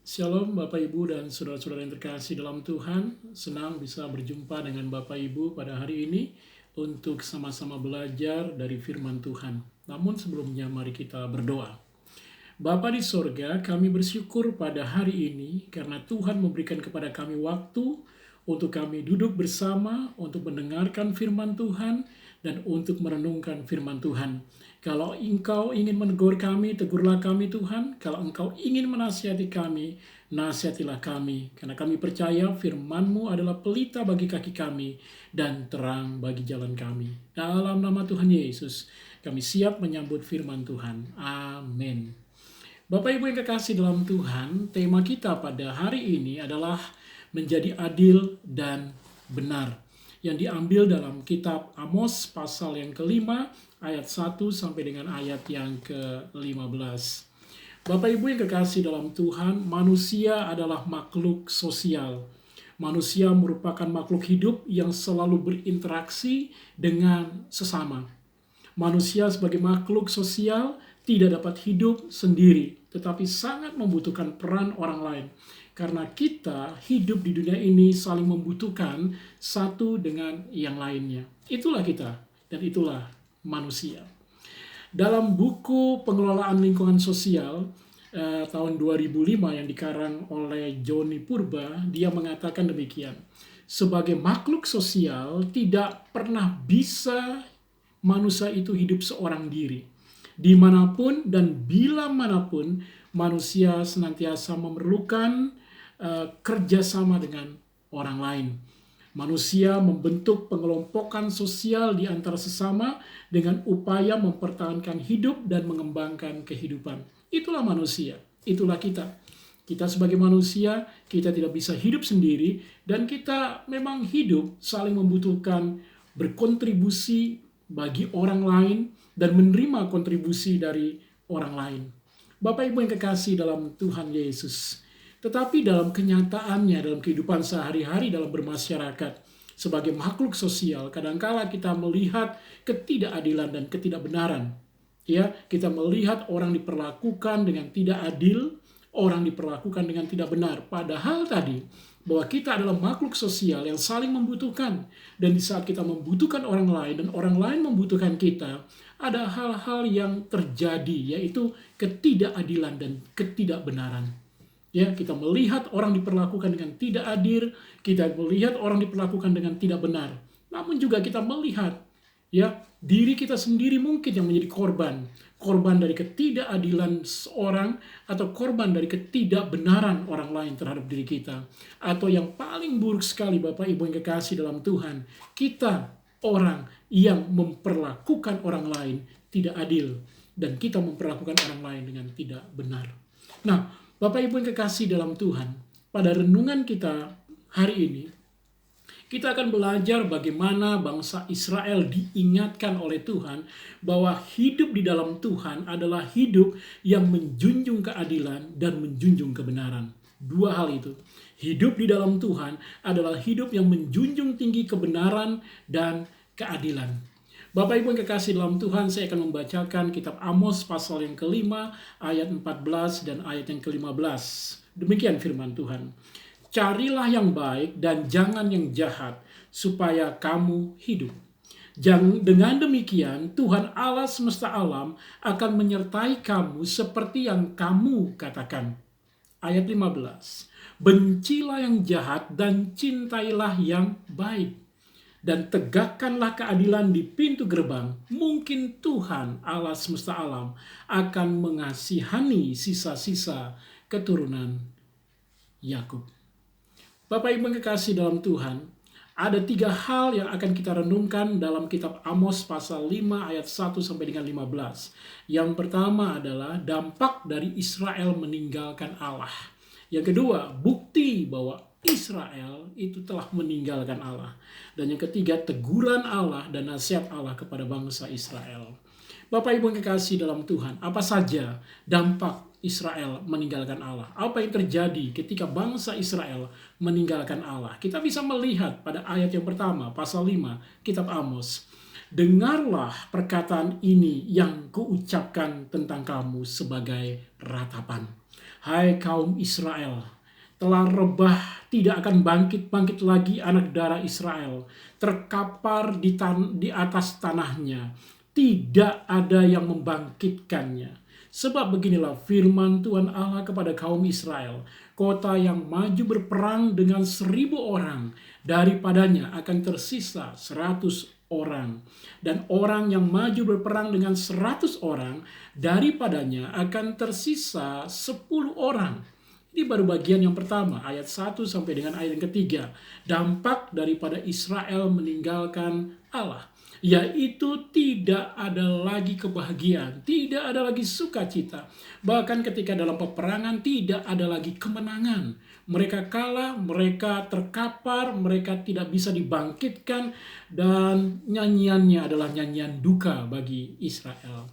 Shalom Bapak Ibu dan saudara-saudara yang terkasih dalam Tuhan. Senang bisa berjumpa dengan Bapak Ibu pada hari ini untuk sama-sama belajar dari firman Tuhan. Namun sebelumnya mari kita berdoa. Bapa di sorga, kami bersyukur pada hari ini karena Tuhan memberikan kepada kami waktu untuk kami duduk bersama, untuk mendengarkan firman Tuhan, dan untuk merenungkan firman Tuhan. Kalau Engkau ingin menegur kami, tegurlah kami Tuhan. Kalau Engkau ingin menasihati kami, nasihatilah kami. Karena kami percaya firman-Mu adalah pelita bagi kaki kami dan terang bagi jalan kami. Dalam nama Tuhan Yesus, kami siap menyambut firman Tuhan. Amin. Bapak Ibu yang kekasih dalam Tuhan, tema kita pada hari ini adalah menjadi adil dan benar, yang diambil dalam kitab Amos pasal yang kelima ayat 1 sampai dengan ayat yang ke-15. Bapak Ibu yang kekasih dalam Tuhan, manusia adalah makhluk sosial. Manusia merupakan makhluk hidup yang selalu berinteraksi dengan sesama. Manusia sebagai makhluk sosial tidak dapat hidup sendiri, tetapi sangat membutuhkan peran orang lain. Karena kita hidup di dunia ini saling membutuhkan satu dengan yang lainnya. Itulah kita, dan itulah manusia. Dalam buku Pengelolaan Lingkungan Sosial tahun 2005 yang dikarang oleh Johnny Purba, dia mengatakan demikian. Sebagai makhluk sosial, tidak pernah bisa manusia itu hidup seorang diri. Dimanapun dan bila manapun, manusia senantiasa memerlukan kerjasama dengan orang lain. Manusia membentuk pengelompokan sosial di antara sesama dengan upaya mempertahankan hidup dan mengembangkan kehidupan. Itulah manusia, itulah kita. Kita sebagai manusia, kita tidak bisa hidup sendiri, dan kita memang hidup saling membutuhkan, berkontribusi bagi orang lain, dan menerima kontribusi dari orang lain. Bapak Ibu yang kekasih dalam Tuhan Yesus, tetapi dalam kenyataannya, dalam kehidupan sehari-hari, dalam bermasyarakat, sebagai makhluk sosial, kadangkala kita melihat ketidakadilan dan ketidakbenaran. Ya, kita melihat orang diperlakukan dengan tidak adil, orang diperlakukan dengan tidak benar. Padahal tadi, bahwa kita adalah makhluk sosial yang saling membutuhkan. Dan di saat kita membutuhkan orang lain dan orang lain membutuhkan kita, ada hal-hal yang terjadi, yaitu ketidakadilan dan ketidakbenaran. Ya, kita melihat orang diperlakukan dengan tidak adil, kita melihat orang diperlakukan dengan tidak benar. Namun juga kita melihat, ya, diri kita sendiri mungkin yang menjadi korban dari ketidakadilan seorang, atau korban dari ketidakbenaran orang lain terhadap diri kita. Atau yang paling buruk sekali, Bapak Ibu yang kekasih dalam Tuhan, kita orang yang memperlakukan orang lain tidak adil, dan kita memperlakukan orang lain dengan tidak benar. Nah, Bapak Ibu yang kekasih dalam Tuhan, pada renungan kita hari ini, kita akan belajar bagaimana bangsa Israel diingatkan oleh Tuhan bahwa hidup di dalam Tuhan adalah hidup yang menjunjung keadilan dan menjunjung kebenaran. Dua hal itu. Hidup di dalam Tuhan adalah hidup yang menjunjung tinggi kebenaran dan keadilan. Bapak Ibu yang kekasih dalam Tuhan, saya akan membacakan kitab Amos pasal yang kelima, ayat 14 dan ayat yang ke-15. Demikian firman Tuhan. Carilah yang baik dan jangan yang jahat, supaya kamu hidup. Dengan demikian, Tuhan Allah semesta alam akan menyertai kamu seperti yang kamu katakan. Ayat 15. Bencilah yang jahat dan cintailah yang baik, dan tegakkanlah keadilan di pintu gerbang. Mungkin Tuhan Allah semesta alam akan mengasihani sisa-sisa keturunan Yakub. Bapak Ibu yang kekasih dalam Tuhan, ada 3 hal yang akan kita renungkan dalam kitab Amos pasal 5 ayat 1 sampai dengan 15. Yang pertama adalah dampak dari Israel meninggalkan Allah. Yang kedua, bukti bahwa Israel itu telah meninggalkan Allah. Dan yang ketiga, teguran Allah dan nasihat Allah kepada bangsa Israel. Bapak Ibu yang kekasih dalam Tuhan, apa saja dampak Israel meninggalkan Allah? Apa yang terjadi ketika bangsa Israel meninggalkan Allah? Kita bisa melihat pada ayat yang pertama, pasal 5, kitab Amos. Dengarlah perkataan ini yang kuucapkan tentang kamu sebagai ratapan. Hai kaum Israel, telah rebah, tidak akan bangkit-bangkit lagi anak darah Israel, terkapar di atas tanahnya, tidak ada yang membangkitkannya. Sebab beginilah firman Tuhan Allah kepada kaum Israel, kota yang maju berperang dengan 1.000 orang, daripadanya akan tersisa 100 orang. Dan orang yang maju berperang dengan 100 orang, daripadanya akan tersisa 10 orang. Ini baru bagian yang pertama, ayat 1 sampai dengan ayat yang ketiga. Dampak daripada Israel meninggalkan Allah, yaitu tidak ada lagi kebahagiaan, tidak ada lagi sukacita. Bahkan ketika dalam peperangan tidak ada lagi kemenangan. Mereka kalah, mereka terkapar, mereka tidak bisa dibangkitkan, dan nyanyiannya adalah nyanyian duka bagi Israel.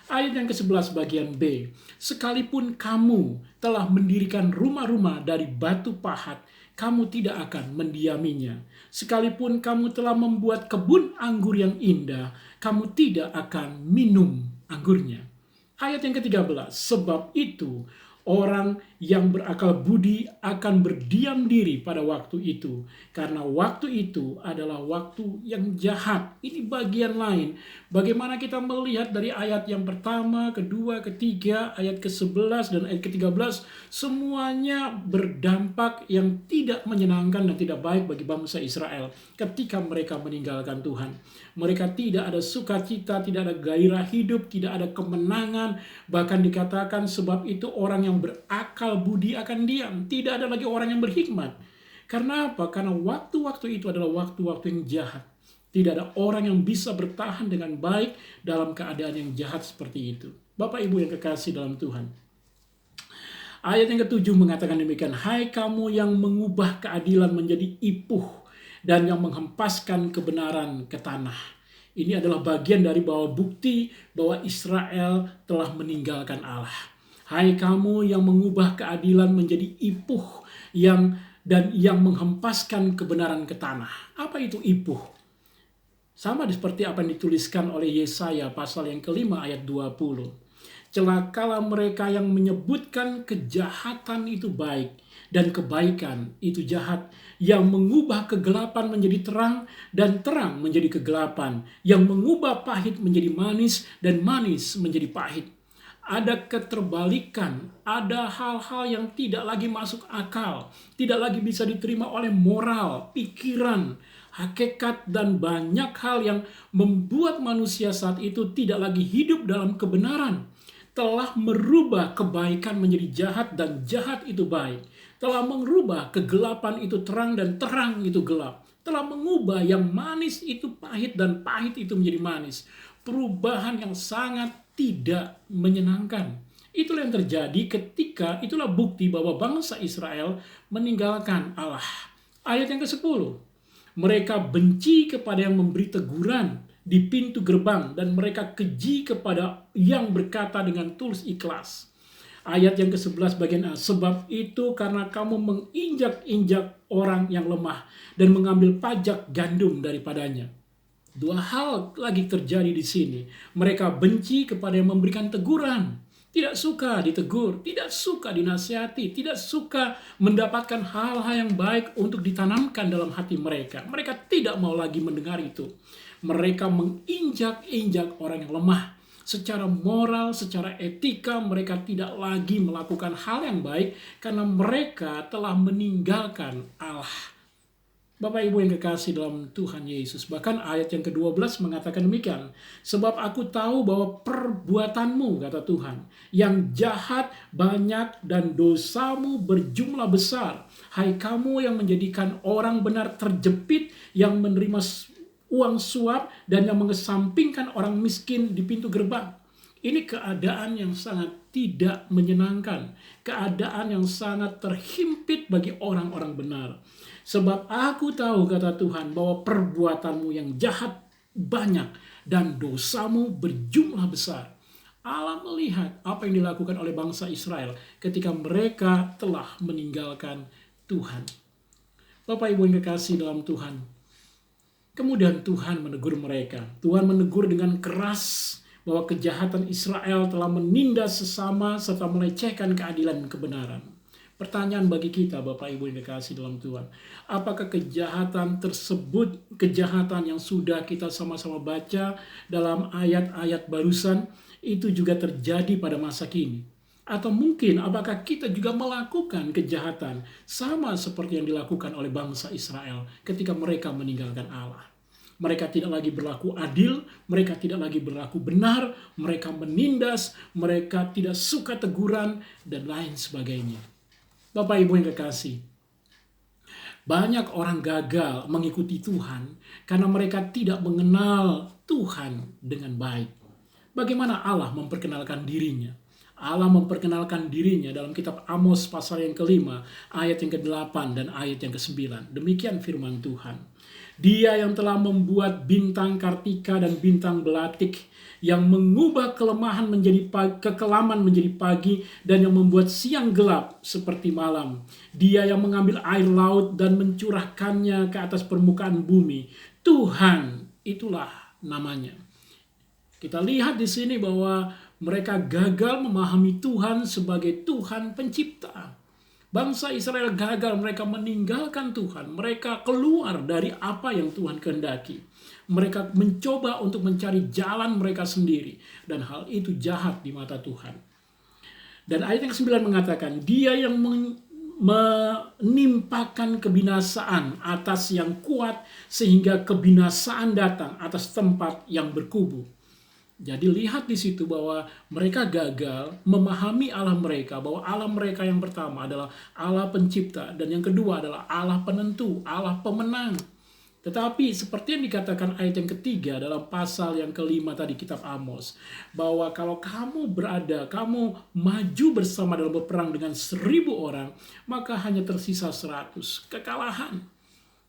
Ayat yang ke-11 bagian B. Sekalipun kamu telah mendirikan rumah-rumah dari batu pahat, kamu tidak akan mendiaminya. Sekalipun kamu telah membuat kebun anggur yang indah, kamu tidak akan minum anggurnya. Ayat yang ke-13. Sebab itu orang yang berakal budi akan berdiam diri pada waktu itu, karena waktu itu adalah waktu yang jahat. Ini bagian lain. Bagaimana kita melihat dari ayat yang pertama, kedua, ketiga, ayat ke-11 dan ayat ke-13, semuanya berdampak yang tidak menyenangkan dan tidak baik bagi bangsa Israel ketika mereka meninggalkan Tuhan. Mereka tidak ada sukacita, tidak ada gairah hidup, tidak ada kemenangan. Bahkan dikatakan sebab itu orang yang berakal budi akan diam. Tidak ada lagi orang yang berhikmat. Karena apa? Karena waktu-waktu itu adalah waktu-waktu yang jahat. Tidak ada orang yang bisa bertahan dengan baik dalam keadaan yang jahat seperti itu. Bapak Ibu yang kekasih dalam Tuhan. Ayat yang ke-7 mengatakan demikian. Hai kamu yang mengubah keadilan menjadi ipuh, dan yang menghempaskan kebenaran ke tanah. Ini adalah bagian dari bahwa bukti bahwa Israel telah meninggalkan Allah. Hai kamu yang mengubah keadilan menjadi ipuh, dan yang menghempaskan kebenaran ke tanah. Apa itu ipuh? Sama seperti apa yang dituliskan oleh Yesaya pasal yang kelima ayat 20. Celakalah mereka yang menyebutkan kejahatan itu baik dan kebaikan itu jahat, yang mengubah kegelapan menjadi terang dan terang menjadi kegelapan, yang mengubah pahit menjadi manis dan manis menjadi pahit. Ada keterbalikan, ada hal-hal yang tidak lagi masuk akal, tidak lagi bisa diterima oleh moral, pikiran, hakikat, dan banyak hal yang membuat manusia saat itu tidak lagi hidup dalam kebenaran. Telah merubah kebaikan menjadi jahat dan jahat itu baik. Telah merubah kegelapan itu terang dan terang itu gelap. Telah mengubah yang manis itu pahit dan pahit itu menjadi manis. Perubahan yang sangat tidak menyenangkan. Itulah yang terjadi ketika, itulah bukti bahwa bangsa Israel meninggalkan Allah. Ayat yang ke-10. Mereka benci kepada yang memberi teguran di pintu gerbang, dan mereka keji kepada yang berkata dengan tulus ikhlas. Ayat yang ke-11 bagian A. Sebab itu karena kamu menginjak-injak orang yang lemah dan mengambil pajak gandum daripadanya. Dua hal lagi terjadi di sini. Mereka benci kepada yang memberikan teguran. Tidak suka ditegur, tidak suka dinasihati, tidak suka mendapatkan hal-hal yang baik untuk ditanamkan dalam hati mereka. Mereka tidak mau lagi mendengar itu. Mereka menginjak-injak orang yang lemah. Secara moral, secara etika, mereka tidak lagi melakukan hal yang baik karena mereka telah meninggalkan Allah. Bapak Ibu yang kekasih dalam Tuhan Yesus. Bahkan ayat yang ke-12 mengatakan demikian. Sebab aku tahu bahwa perbuatanmu, kata Tuhan, yang jahat banyak dan dosamu berjumlah besar. Hai kamu yang menjadikan orang benar terjepit, yang menerima uang suap, dan yang mengesampingkan orang miskin di pintu gerbang. Ini keadaan yang sangat tidak menyenangkan. Keadaan yang sangat terhimpit bagi orang-orang benar. Sebab aku tahu, kata Tuhan, bahwa perbuatanmu yang jahat banyak dan dosamu berjumlah besar. Allah melihat apa yang dilakukan oleh bangsa Israel ketika mereka telah meninggalkan Tuhan. Bapak Ibu yang kekasih dalam Tuhan, kemudian Tuhan menegur mereka. Tuhan menegur dengan keras, bahwa kejahatan Israel telah menindas sesama serta melecehkan keadilan dan kebenaran. Pertanyaan bagi kita, Bapak Ibu yang dikasihi dalam Tuhan, apakah kejahatan tersebut, kejahatan yang sudah kita sama-sama baca dalam ayat-ayat barusan, itu juga terjadi pada masa kini? Atau mungkin apakah kita juga melakukan kejahatan sama seperti yang dilakukan oleh bangsa Israel ketika mereka meninggalkan Allah? Mereka tidak lagi berlaku adil, mereka tidak lagi berlaku benar, mereka menindas, mereka tidak suka teguran, dan lain sebagainya. Bapak Ibu yang kekasih, banyak orang gagal mengikuti Tuhan karena mereka tidak mengenal Tuhan dengan baik. Bagaimana Allah memperkenalkan dirinya? Allah memperkenalkan dirinya dalam kitab Amos pasal yang ke-5, ayat yang ke-8 dan ayat yang ke-9. Demikian firman Tuhan. Dia yang telah membuat bintang kartika dan bintang belatik, yang mengubah kelemahan menjadi kekelaman menjadi pagi, dan yang membuat siang gelap seperti malam. Dia yang mengambil air laut dan mencurahkannya ke atas permukaan bumi. Tuhan, itulah namanya. Kita lihat di sini bahwa mereka gagal memahami Tuhan sebagai Tuhan pencipta. Bangsa Israel gagal, mereka meninggalkan Tuhan. Mereka keluar dari apa yang Tuhan kehendaki. Mereka mencoba untuk mencari jalan mereka sendiri. Dan hal itu jahat di mata Tuhan. Dan ayat yang 9 mengatakan, dia yang menimpakan kebinasaan atas yang kuat, sehingga kebinasaan datang atas tempat yang berkubu. Jadi lihat di situ bahwa mereka gagal memahami Allah mereka, bahwa Allah mereka yang pertama adalah Allah pencipta, dan yang kedua adalah Allah penentu, Allah pemenang. Tetapi seperti yang dikatakan ayat yang ketiga dalam pasal yang ke-5 tadi kitab Amos, bahwa kalau kamu maju bersama dalam berperang dengan 1.000 orang, maka hanya tersisa 100, kekalahan.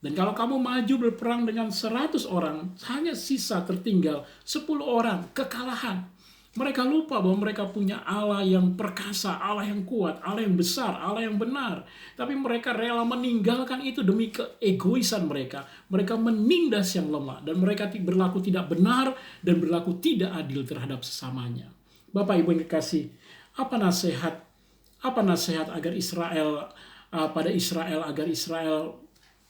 Dan kalau kamu maju berperang dengan 100 orang, hanya sisa tertinggal 10 orang, kekalahan. Mereka lupa bahwa mereka punya Allah yang perkasa, Allah yang kuat, Allah yang besar, Allah yang benar. Tapi mereka rela meninggalkan itu demi keegoisan mereka. Mereka menindas yang lemah, dan mereka berlaku tidak benar dan berlaku tidak adil terhadap sesamanya. Bapak Ibu yang dikasih, apa nasihat agar Israel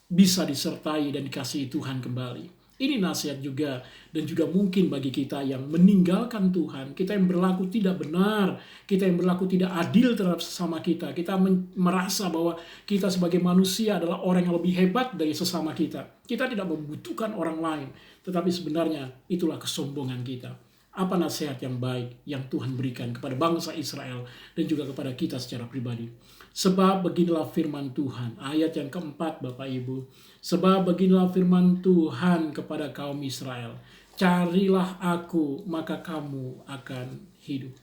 bisa disertai dan dikasihi Tuhan kembali? Ini nasihat juga, dan juga mungkin bagi kita yang meninggalkan Tuhan, kita yang berlaku tidak benar, kita yang berlaku tidak adil terhadap sesama kita. Kita merasa bahwa kita sebagai manusia adalah orang yang lebih hebat dari sesama kita. Kita tidak membutuhkan orang lain, tetapi sebenarnya itulah kesombongan kita. Apa nasihat yang baik yang Tuhan berikan kepada bangsa Israel dan juga kepada kita secara pribadi? Sebab beginilah firman Tuhan, ayat yang keempat, Bapak Ibu. Sebab beginilah firman Tuhan kepada kaum Israel, carilah aku, maka kamu akan hidup.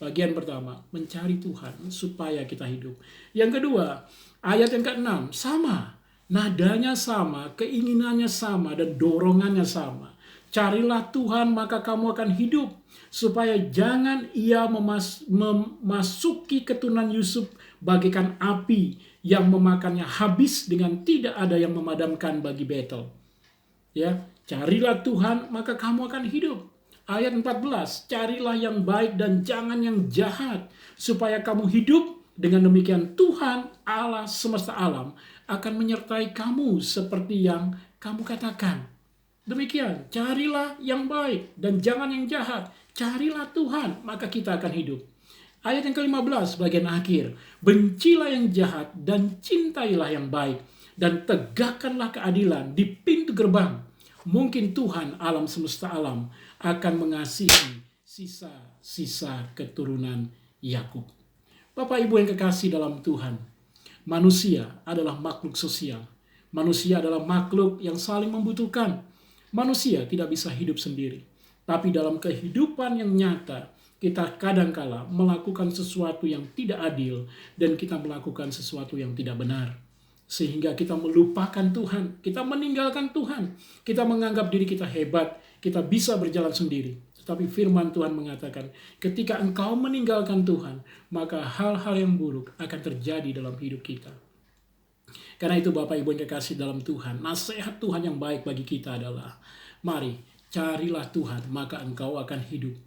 Bagian pertama, mencari Tuhan supaya kita hidup. Yang kedua, ayat yang ke-6, sama. Nadanya sama, keinginannya sama, dan dorongannya sama. Carilah Tuhan, maka kamu akan hidup, supaya jangan ia memasuki keturunan Yusuf bagaikan api yang memakannya habis dengan tidak ada yang memadamkan bagi Betel. Ya, carilah Tuhan, maka kamu akan hidup. Ayat 14, carilah yang baik dan jangan yang jahat, supaya kamu hidup. Dengan demikian Tuhan Allah semesta alam akan menyertai kamu seperti yang kamu katakan. Demikian, carilah yang baik dan jangan yang jahat. Carilah Tuhan, maka kita akan hidup. Ayat yang ke-15 bagian akhir. Bencilah yang jahat dan cintailah yang baik, dan tegakkanlah keadilan di pintu gerbang. Mungkin Tuhan alam semesta alam akan mengasihi sisa-sisa keturunan Yakub. Bapak Ibu yang kekasih dalam Tuhan, manusia adalah makhluk sosial. Manusia adalah makhluk yang saling membutuhkan. Manusia tidak bisa hidup sendiri. Tapi dalam kehidupan yang nyata, kita kadangkala melakukan sesuatu yang tidak adil, dan kita melakukan sesuatu yang tidak benar. Sehingga kita melupakan Tuhan, kita meninggalkan Tuhan. Kita menganggap diri kita hebat, kita bisa berjalan sendiri. Tetapi firman Tuhan mengatakan, ketika engkau meninggalkan Tuhan, maka hal-hal yang buruk akan terjadi dalam hidup kita. Karena itu Bapak Ibu yang kekasih dalam Tuhan, nasihat Tuhan yang baik bagi kita adalah, mari carilah Tuhan, maka engkau akan hidup.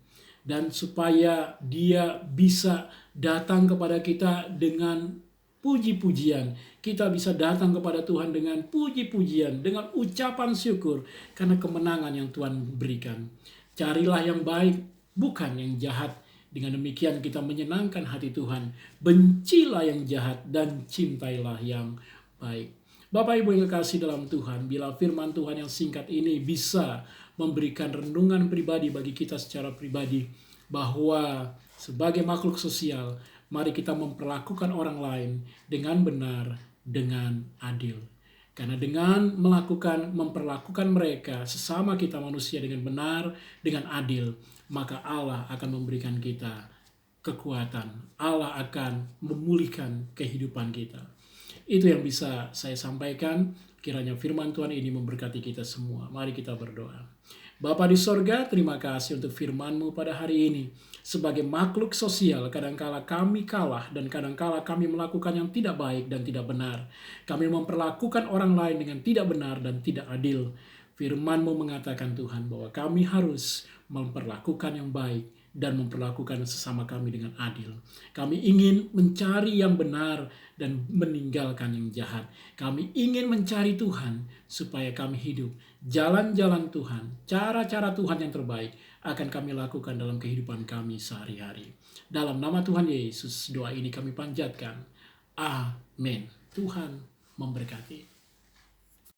dan supaya Dia bisa datang kepada kita dengan puji-pujian. Kita bisa datang kepada Tuhan dengan puji-pujian, dengan ucapan syukur karena kemenangan yang Tuhan berikan. Carilah yang baik, bukan yang jahat. Dengan demikian kita menyenangkan hati Tuhan. Bencilah yang jahat dan cintailah yang baik. Bapak Ibu yang kekasih dalam Tuhan, bila firman Tuhan yang singkat ini bisa memberikan renungan pribadi bagi kita secara pribadi, bahwa sebagai makhluk sosial, mari kita memperlakukan orang lain dengan benar, dengan adil. Karena dengan memperlakukan mereka sesama kita manusia dengan benar, dengan adil, maka Allah akan memberikan kita kekuatan. Allah akan memulihkan kehidupan kita. Itu yang bisa saya sampaikan. Kiranya firman Tuhan ini memberkati kita semua. Mari kita berdoa. Bapa di sorga, terima kasih untuk firman-Mu pada hari ini. Sebagai makhluk sosial, kadangkala kami kalah dan kadangkala kami melakukan yang tidak baik dan tidak benar. Kami memperlakukan orang lain dengan tidak benar dan tidak adil. Firman-Mu mengatakan Tuhan bahwa kami harus memperlakukan yang baik dan memperlakukan sesama kami dengan adil. Kami ingin mencari yang benar dan meninggalkan yang jahat. Kami ingin mencari Tuhan supaya kami hidup. Jalan-jalan Tuhan, cara-cara Tuhan yang terbaik akan kami lakukan dalam kehidupan kami sehari-hari. Dalam nama Tuhan Yesus, doa ini kami panjatkan. Amin. Tuhan memberkati.